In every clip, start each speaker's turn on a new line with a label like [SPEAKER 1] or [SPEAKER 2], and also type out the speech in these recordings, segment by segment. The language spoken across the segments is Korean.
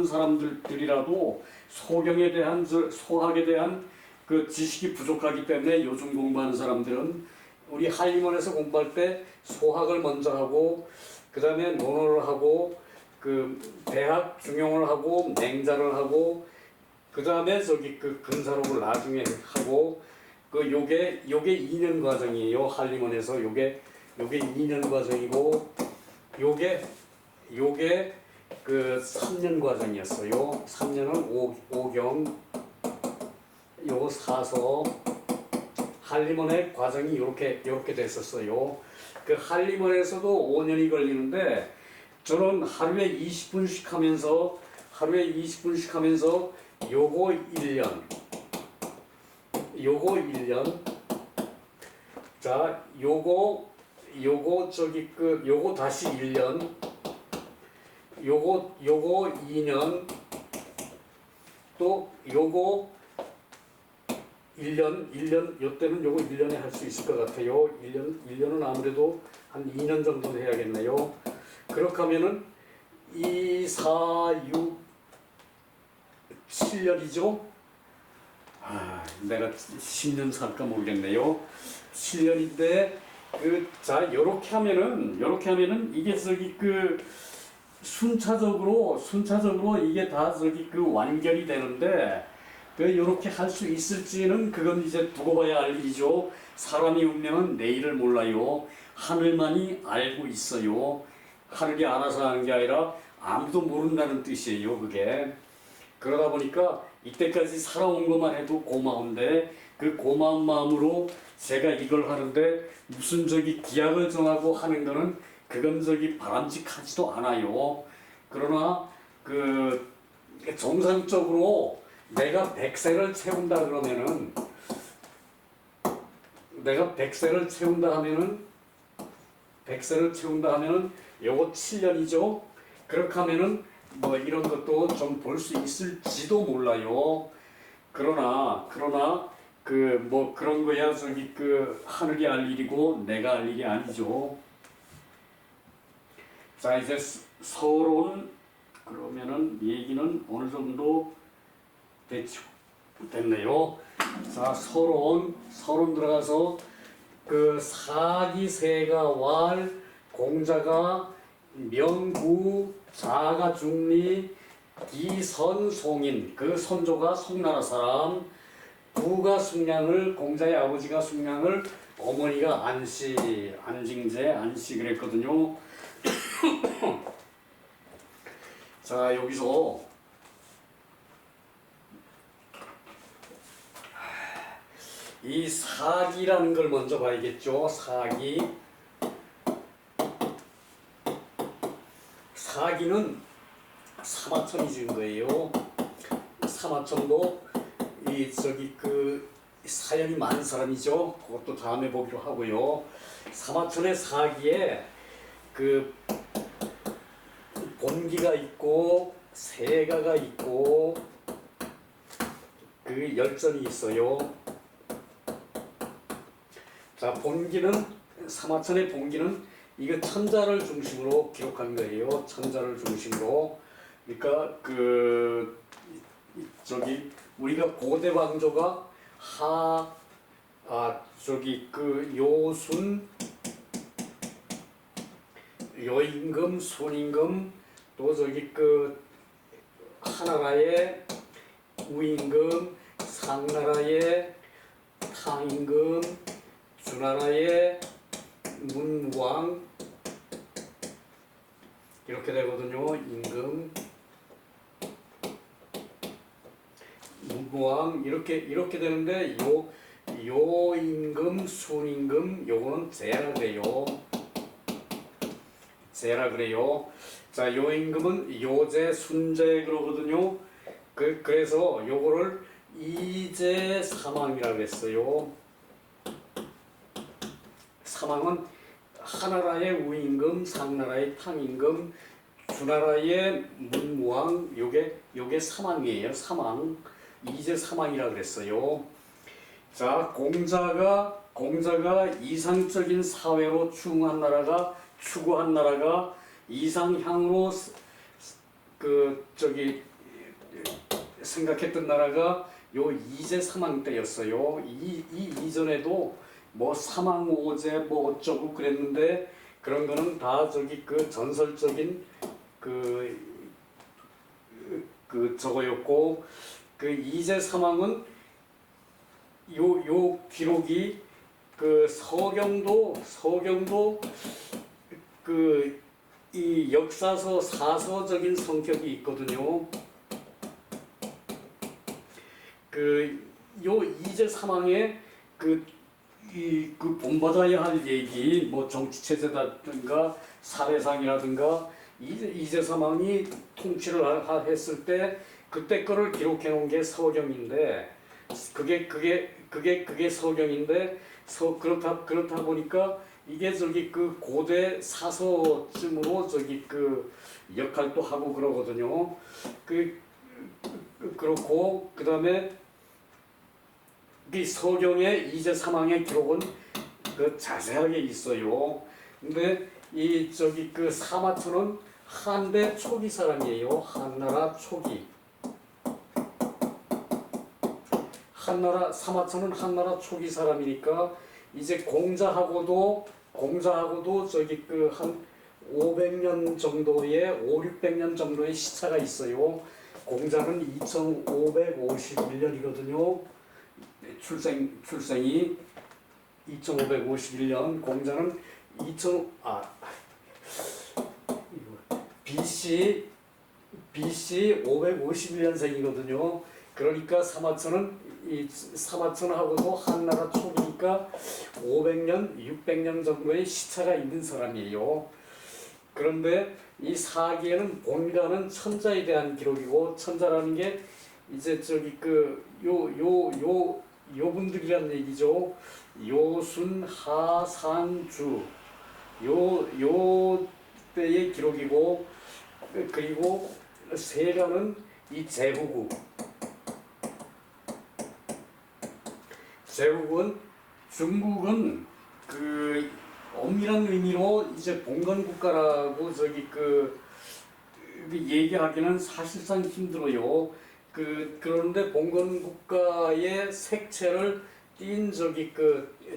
[SPEAKER 1] 사람들이라도 소학에 대한 그 지식이 부족하기 때문에 요즘 공부하는 사람들은 우리 한림원에서 공부할 때 소학을 먼저 하고 그 다음에 논어를 하고 그 대학 중용을 하고 맹자를 하고 그 다음에 저기 그 근사록을 나중에 하고 그 요게 2년 과정이에요. 한림원에서 요게 2년 과정이고 요게 그 3년 과정이었어요. 3년은 오경, 요거 사서 한림원의 과정이 이렇게 됐었어요. 그 한림원에서도 5년이 걸리는데 저는 하루에 20분씩 하면서 요거 1년, 자 요거 다시 1년, 요거 2년, 또 요거 1년, 요때는 요거 1년에 할 수 있을 것 같아요. 1년은 아무래도 한 2년 정도 해야겠네요. 그렇게 하면은 2, 4, 6, 7년이죠. 내가 10년 살까 모르겠네요. 7년인데, 자, 요렇게 하면은 이게 저기 순차적으로 이게 다 저기 완결이 되는데, 요렇게 할 수 있을지는 그건 이제 두고 봐야 알 일이죠. 사람의 운명은 내일을 몰라요. 하늘만이 알고 있어요. 하늘이 알아서 하는 게 아니라 아무도 모른다는 뜻이에요, 그게. 그러다 보니까 이때까지 살아온 것만 해도 고마운데 그 고마운 마음으로 제가 이걸 하는데 무슨 저기 기약을 정하고 하는 거는 그건 저기 바람직하지도 않아요. 그러나 정상적으로 내가 100세를 채운다 그러면은 내가 100세를 채운다 하면은 요거 7년이죠. 그렇게 하면은 뭐 이런 것도 좀 볼 수 있을지도 몰라요. 그러나 뭐 그런 거야 저기 하늘이 알 일이고 내가 알 일이 아니죠. 자, 이제 서론 그러면은 얘기는 어느 정도 됐네요. 자, 서론 들어가서 사기, 세가, 왈, 공자가 명구, 자가 중리, 기선, 송인, 그 선조가 송나라 사람, 구가 숙량을, 공자의 아버지가 숙량을, 어머니가 안징제 그랬거든요. 자, 여기서 이 사기라는 걸 먼저 봐야겠죠. 사기는 사마천이 지은 거예요. 사마천도 사연이 많은 사람이죠. 그것도 다음에 보기로 하고요. 사마천의 사기에 본기가 있고 세가가 있고 열전이 있어요. 자, 사마천의 본기는 이거 천자를 중심으로 기록한 거예요. 천자를 중심으로. 그러니까 우리가 고대 왕조가 요순, 요임금, 순임금, 또 하나라의 우임금, 상나라의 탕임금, 주나라의 문왕 이렇게 되거든요. 임금, 문왕 이렇게 되는데 요 임금, 순임금 요거는 제라 그래요. 자, 요 임금은 요제, 순제 그러거든요. 그래서 요거를 이제 사망이라고 했어요. 사망은 하나라의 우임금, 상나라의 탕임금, 주나라의 문무왕, 요게 사망이에요. 사망. 이제 사망이라 그랬어요. 자, 공자가 이상적인 사회로 추구한 나라가 이상향으로 생각했던 나라가 요 이제 사망 때였어요. 이 이전에도 뭐 사망오제 뭐 어쩌고 그랬는데 그런 거는 다 그 전설적인 저거였고, 그 이제 사망은 요 기록이 서경도 이 역사서 사서적인 성격이 있거든요. 요 이제 사망에 본받아야 할 얘기, 뭐 정치체제라든가 사회상이라든가 이제 사망이 통치를 했을 때 그때 거를 기록해 놓은 게 서경인데, 그게 서경인데, 그렇다 보니까 이게 고대 사서쯤으로 역할도 하고 그러거든요. 그렇고, 그 다음에 이 서경의 이제 사망의 기록은 자세하게 있어요. 근데 사마천은 한대 초기 사람이에요. 한나라 초기. 사마천은 한나라 초기 사람이니까 이제 공자하고도 한 500년 정도의 600년 정도의 시차가 있어요. 공자는 2551년이거든요. 출생이 2551년, 공자는 BC 551년생이거든요. 그러니까 사마천하고도 한나라 초기니까 500년, 600년 정도의 시차가 있는 사람이에요. 그런데 이 사기에는 본가는 천자에 대한 기록이고, 천자라는 게 이제 요 분들이란 얘기죠. 요순, 하, 산, 주. 요 때의 기록이고, 그리고 세가는 이 제후국. 중국은 엄밀한 의미로 이제 봉건국가라고 얘기하기는 사실상 힘들어요. 그런데 봉건국가의 색채를 띈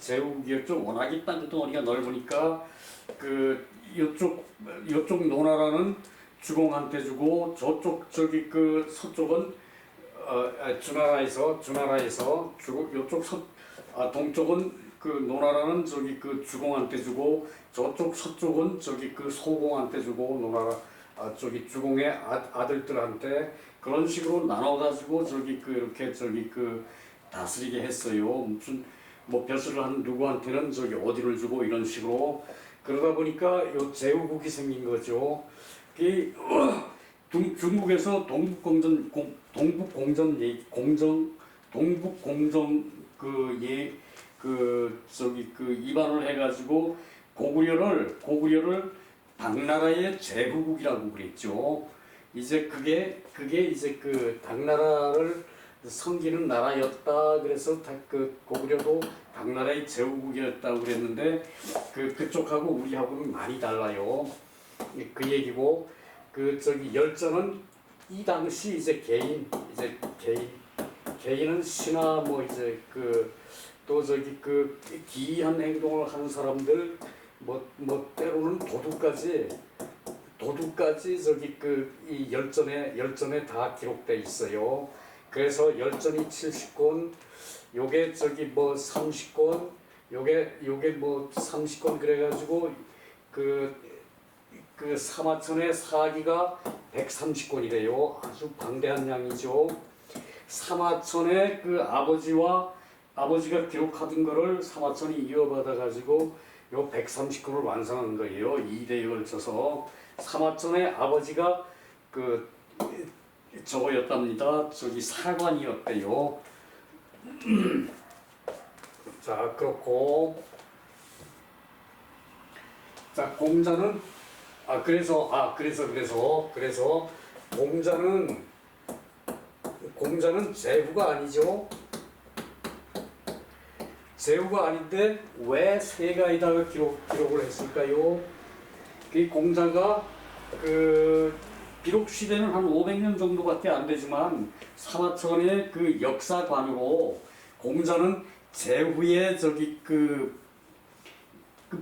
[SPEAKER 1] 제국이었죠. 워낙에 땅덩어리가 넓으니까 요쪽 노나라는 주공한테 주고, 저쪽 서쪽은 주나라에서 요쪽 동쪽은 노나라는 주공한테 주고, 저쪽 서쪽은 소공한테 주고, 노나라 주공의 아들들한테 그런 식으로 나눠가지고 이렇게 다스리게 했어요. 무슨 뭐 벼슬을 한 누구한테는 어디를 주고 이런 식으로. 그러다 보니까 요 제후국이 생긴 거죠. 중국에서 동북공정 입안을 해가지고 고구려를 당나라의 제후국이라고 그랬죠. 이제 그게 이제 당나라를 섬기는 나라였다. 그래서 고구려도 당나라의 제후국이었다고 그랬는데, 그쪽하고 우리하고는 많이 달라요. 그 얘기고, 열전은 이 당시 개인은 신하 뭐 또 기이한 행동을 하는 사람들, 뭐 때로는 도둑까지 이 열전에 다 기록돼 있어요. 그래서 열전이 70권, 요게 30권, 요게 뭐 30권 그래가지고 사마천의 사기가 130권이래요. 아주 방대한 양이죠. 사마천의 아버지가 기록하던 거를 사마천이 이어받아 가지고 요 130권을 완성한 거예요. 2대에 걸쳐서. 사마천의 아버지가 저거였답니다. 사관이었대요. 자, 그렇고, 자, 공자는 그래서 공자는 제후가 아니죠. 제후가 아닌데 왜 세가에다가 기록을 했을까요? 이 공자가 비록 시대는 한 500년 정도밖에 안 되지만 사마천의 그 역사관으로 공자는 제후에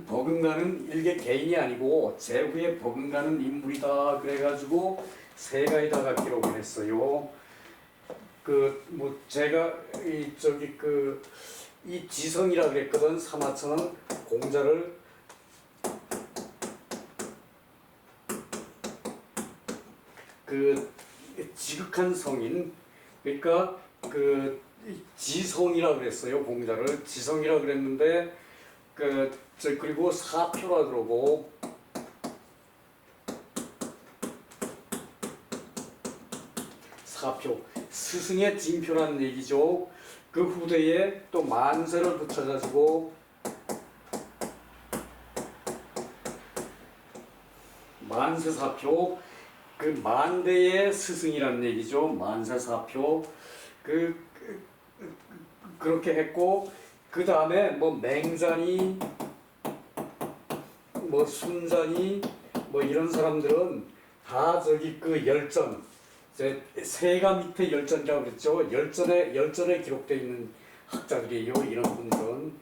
[SPEAKER 1] 버금가는 일개 개인이 아니고 제후에 버금가는 인물이다 그래가지고 세가에다가 기록을 했어요. 제가 이 지성이라 그랬거든. 사마천은 공자를 지극한 성인, 그러니까 지성이라 그랬어요. 공자를 지성이라 그랬는데 그리고 사표라 그러고 사표 스승의 징표라는 얘기죠. 그 후대에 또 만세를 붙여가지고 만세사표, 만대의 스승이라는 얘기죠. 만세사표 그렇게 했고, 그 다음에 맹자니 순자니 이런 사람들은 다 열전, 세가 밑에 열전이라고 그랬죠. 열전에 기록되어 있는 학자들이에요. 이런 분들은.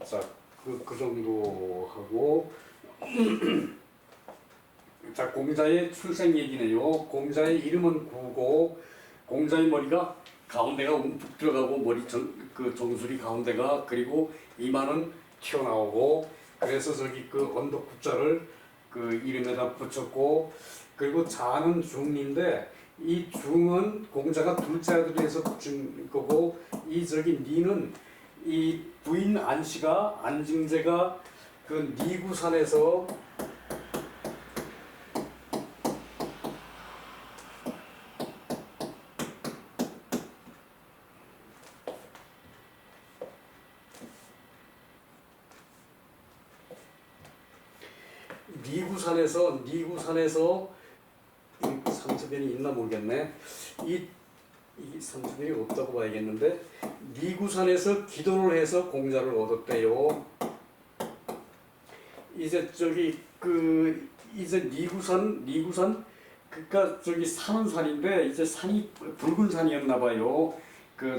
[SPEAKER 1] 자, 그 정도 하고. 자, 공자의 출생 얘기네요. 공자의 이름은 구고, 공자의 머리가 가운데가 움푹 들어가고 정수리 가운데가, 그리고 이마는 튀어나오고, 그래서 언덕구자를 이름에다 붙였고, 그리고 자는 중인데 이 중은 공자가 둘째 아들에서 붙인 거고, 니는 이 부인 안증제가 니구산에서 니구산에서 이 상처변이 있나 모르겠네. 이 상처변이 없다고 봐야겠는데, 니구산에서 기도를 해서 공자를 얻었대요. 이제 니구산 그러니까 사는 산인데 이제 산이 붉은 산이었나 봐요.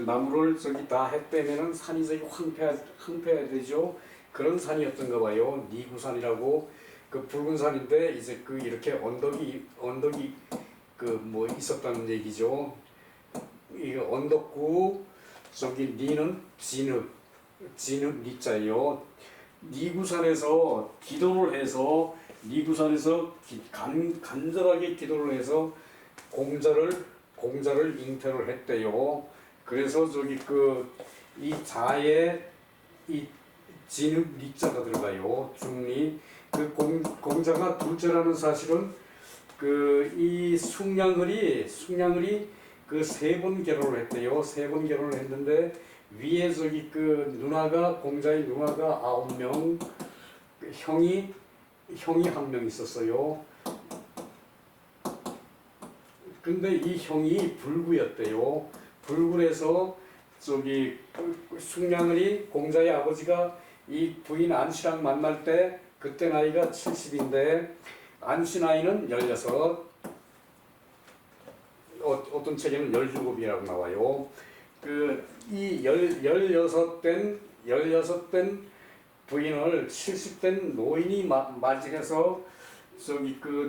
[SPEAKER 1] 나무를 다 했다면은 산이 황폐해야 되죠. 그런 산이었던가 봐요. 니구산이라고. 붉은 산인데 이제 이렇게 언덕이 있었다는 얘기죠. 이 언덕구 니는 진흙 니자예요. 니구산에서 기도를 해서 간절하게 기도를 해서 공자를 잉태를 했대요. 그래서 이 자에 이 진흙 니자가 들어가요. 중리. 공자가 둘째라는 사실은 이 숙량을이 3번 결혼을 했대요. 3번 결혼을 했는데 위에 공자의 누나가 9명, 형이 1명 있었어요. 근데 이 형이 불구였대요. 불구해서 숙량을이 공자의 아버지가 이 부인 안씨랑 만날 때 그때 나이가 70인데 안씨 나이는 16, 어떤 책에는 17이라고 나와요. 이 16된 부인을 70된 노인이 맞이해서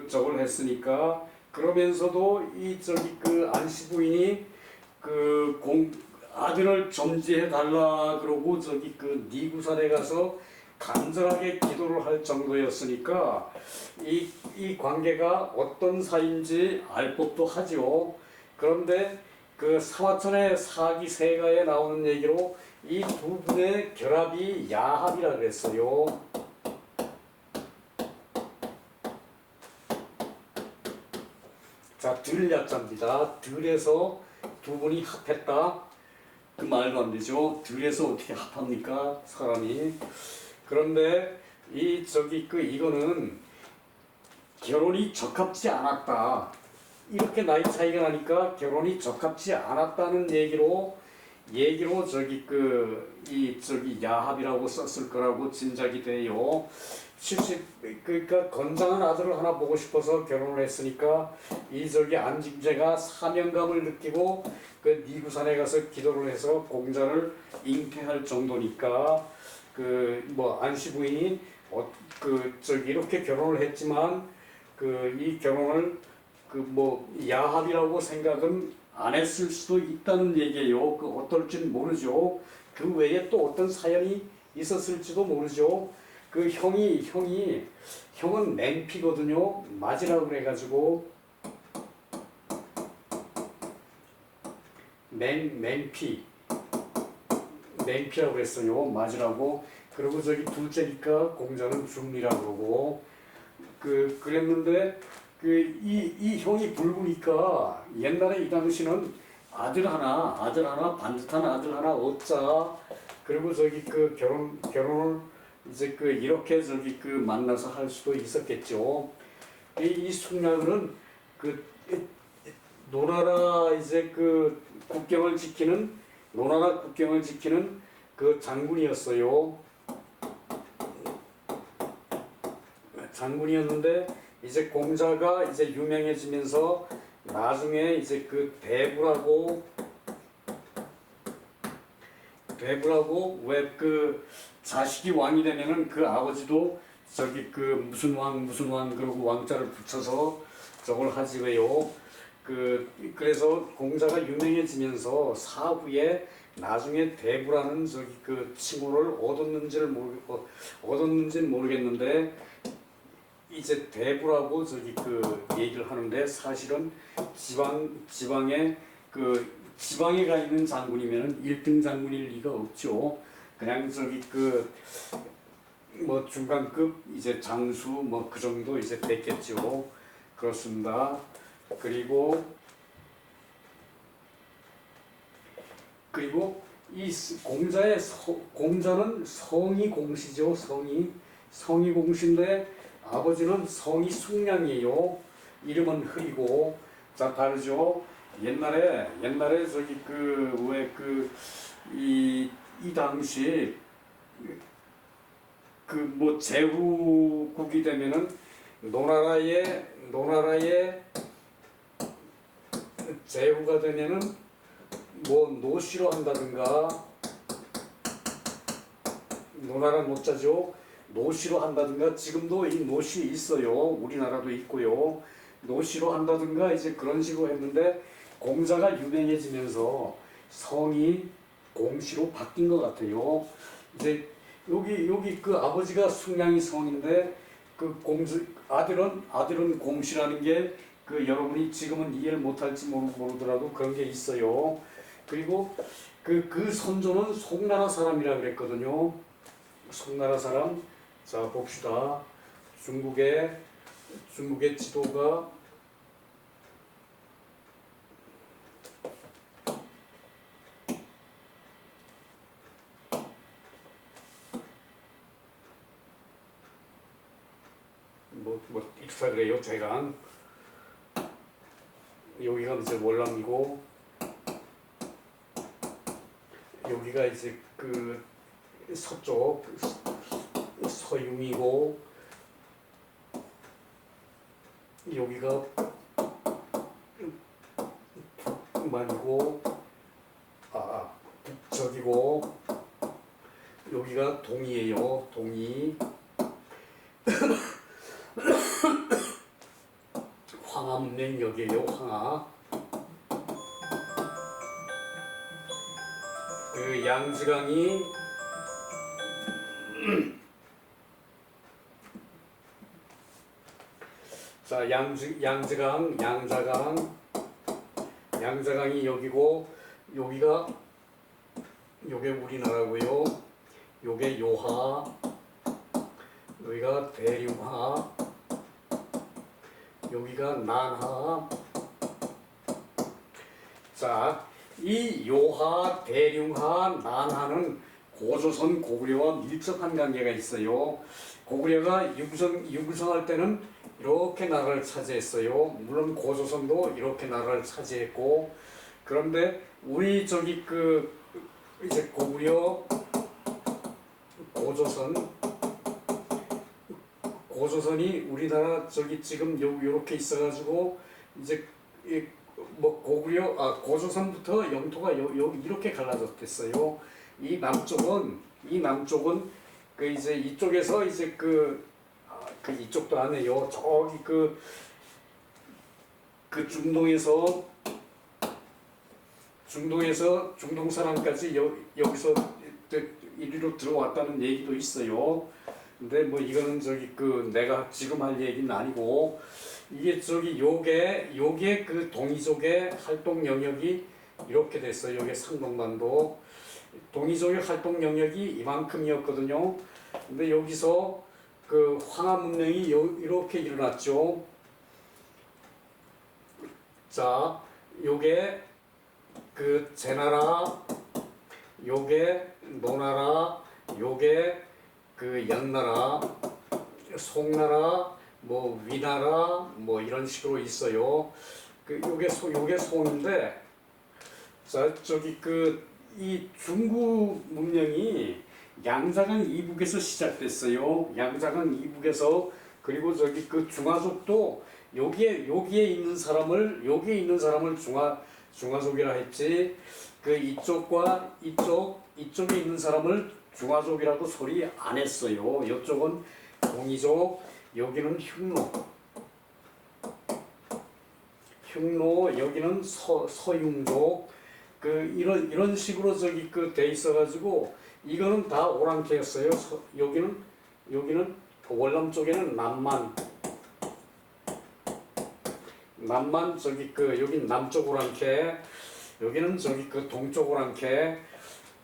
[SPEAKER 1] 저걸 했으니까, 그러면서도 안씨 부인이 아들을 점지해 달라 그러고 니구산에 가서 간절하게 기도를 할 정도였으니까 이 관계가 어떤 사이인지 알 법도 하죠. 그런데 사마천의 사기세가에 나오는 얘기로 이 두 분의 결합이 야합이라 그랬어요. 자, 들야자입니다. 들에서 두 분이 합했다. 그 말도 안 되죠. 들에서 어떻게 합합니까, 사람이. 그런데 이거는 결혼이 적합지 않았다. 이렇게 나이 차이가 나니까 결혼이 적합지 않았다는 얘기로 얘기로 저기 저기 야합이라고 썼을 거라고 짐작이 돼요. 70 그러니까 건장한 아들을 하나 보고 싶어서 결혼을 했으니까 이 저기 안징제가 사명감을 느끼고 그 니구산에 가서 기도를 해서 공자를 잉태할 정도니까 그 뭐 안씨 부인이 그 저기 이렇게 결혼을 했지만 그 이 결혼을 그 뭐 야합이라고 생각은 안 했을 수도 있다는 얘기예요. 그 어떨진 모르죠. 그 외에 또 어떤 사연이 있었을지도 모르죠. 그 형은 맹피거든요. 맞으라고 그래가지고 맹피라고 그랬어요. 맞으라고. 그리고 저기 둘째니까 공자는 중리라고 그러고 그랬는데 이 형이 붉으니까 옛날에 이 당시는 아들 하나 반듯한 아들 하나 얻자. 그리고 저기 결혼을 이제 이렇게 저기 만나서 할 수도 있었겠죠. 이 숙략은 그 노나라 이제 노나라 국경을 지키는 그 장군이었어요. 장군이었는데 이제 공자가 이제 유명해지면서 나중에 이제 대부라고 왜 자식이 왕이 되면은 그 아버지도 저기 무슨 왕 그러고 왕자를 붙여서 저걸 하지 왜요. 그래서 공자가 유명해지면서 사후에 나중에 대부라는 저기 칭호를 얻었는지는 모르겠는데 이제 대부라고 저기 얘기를 하는데 사실은 지방에 지방에 가 있는 장군이면은 1등 장군일 리가 없죠. 그냥 저기 뭐 중간급 이제 장수 뭐 그 정도 이제 됐겠죠. 그렇습니다. 그리고 이 공자는 성이 공시죠. 성이 공시인데 아버지는 성이 숙량이에요. 이름은 흐리고. 자, 다르죠. 옛날에 저기 이 당시 뭐 제후국이 되면은 노나라의 제후가 되면은 뭐 노씨로 한다든가 노나라 노자죠. 노씨로 한다든가 지금도 이 노씨 있어요. 우리나라도 있고요. 노씨로 한다든가 이제 그런 식으로 했는데 공자가 유명해지면서 성이 공씨로 바뀐 것 같아요. 이제 여기 아버지가 숙량이 성인데 아들은 공씨라는 게 여러분이 지금은 이해를 못할지 모르더라도 그런 게 있어요. 그리고 그 선조는 송나라 사람이라 그랬거든요. 송나라 사람. 자, 봅시다. 중국의 지도가 뭐 익사 그래요. 제가 여기가 이제 월남이고 여기가 이제 서쪽 서융이고 여기가 북만이고 북적이고 여기가 동이에요. 동이. 황하문맹역이에요. 황하. 양지강이 자, 양자강이 여기고 요게 우리나라고요. 요게 요하, 여기가 대륙하, 여기가 난하. 자, 이 요하, 대륙하, 난하는 고조선 고구려와 밀접한 관계가 있어요. 고구려가 유구성할 때는 이렇게 나라를 차지했어요. 물론 고조선도 이렇게 나라를 차지했고 그런데 우리 저기 그 이제 고구려, 고조선이 우리나라 저기 지금 요렇게 있어가지고 이제 뭐 고조선부터 영토가 이렇게 갈라졌댔어요. 이 남쪽은 그 이제 이쪽에서 이제 그 이쪽도 아니에요. 저기 그 중동에서 중동산항까지 여기서 이리로 들어왔다는 얘기도 있어요. 근데 뭐 이거는 저기 그 내가 지금 할 얘기는 아니고, 이게 저기 요게 그 동이족의 활동 영역이 이렇게 됐어요. 요게 상동반도 동이족의 활동 영역이 이만큼이었거든요. 근데 여기서 그 황하 문명이 이렇게 일어났죠. 자, 요게 그 제나라, 요게 노나라, 요게 그 양나라, 송나라, 뭐 위나라, 뭐 이런 식으로 있어요. 그 요게 송인데, 자 저기 그 이 중국 문명이 양자강 이북에서 시작됐어요. 양자강 이북에서. 그리고 저기 그 중화족도 여기에 있는 사람을 중화족이라 했지. 그 이쪽과 이쪽에 있는 사람을 중화족이라고 소리 안 했어요. 이쪽은 동이족, 여기는 흉노, 여기는 서융족. 그 이런 식으로 저기 그 돼 있어가지고 이거는 다 오랑캐였어요. 여기는 월남 쪽에는 남만 저기 그 여기 남쪽 오랑캐, 여기는 저기 그 동쪽 오랑캐,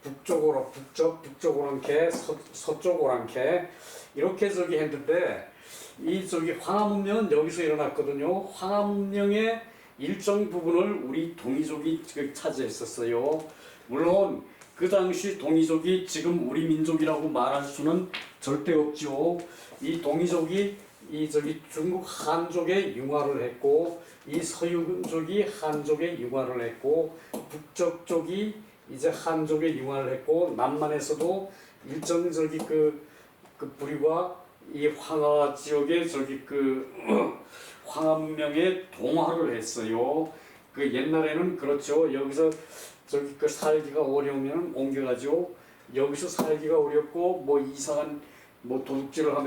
[SPEAKER 1] 북쪽 오랑캐, 서쪽 오랑캐, 이렇게 저기 했는데, 이 저기 황하 문명은 여기서 일어났거든요. 황하 문명의 일정 부분을 우리 동이족이 차지했었어요. 물론 그 당시 동이족이 지금 우리 민족이라고 말할 수는 절대 없죠. 이 동이족이 이 저기 중국 한족에 융화를 했고, 이 서유족이 한족에 융화를 했고, 북쪽 쪽이 이제 한족에 융화를 했고, 남만에서도 일정 저기 그 부류가 이 황하 지역에 저기 그 황하 문명에 동화를 했어요. 그 옛날에는 그렇죠. 여기서 저기 그 살기가 어려우면 옮겨가지고, 여기서 살기가 어렵고 뭐 이상한 뭐 도둑질을 하면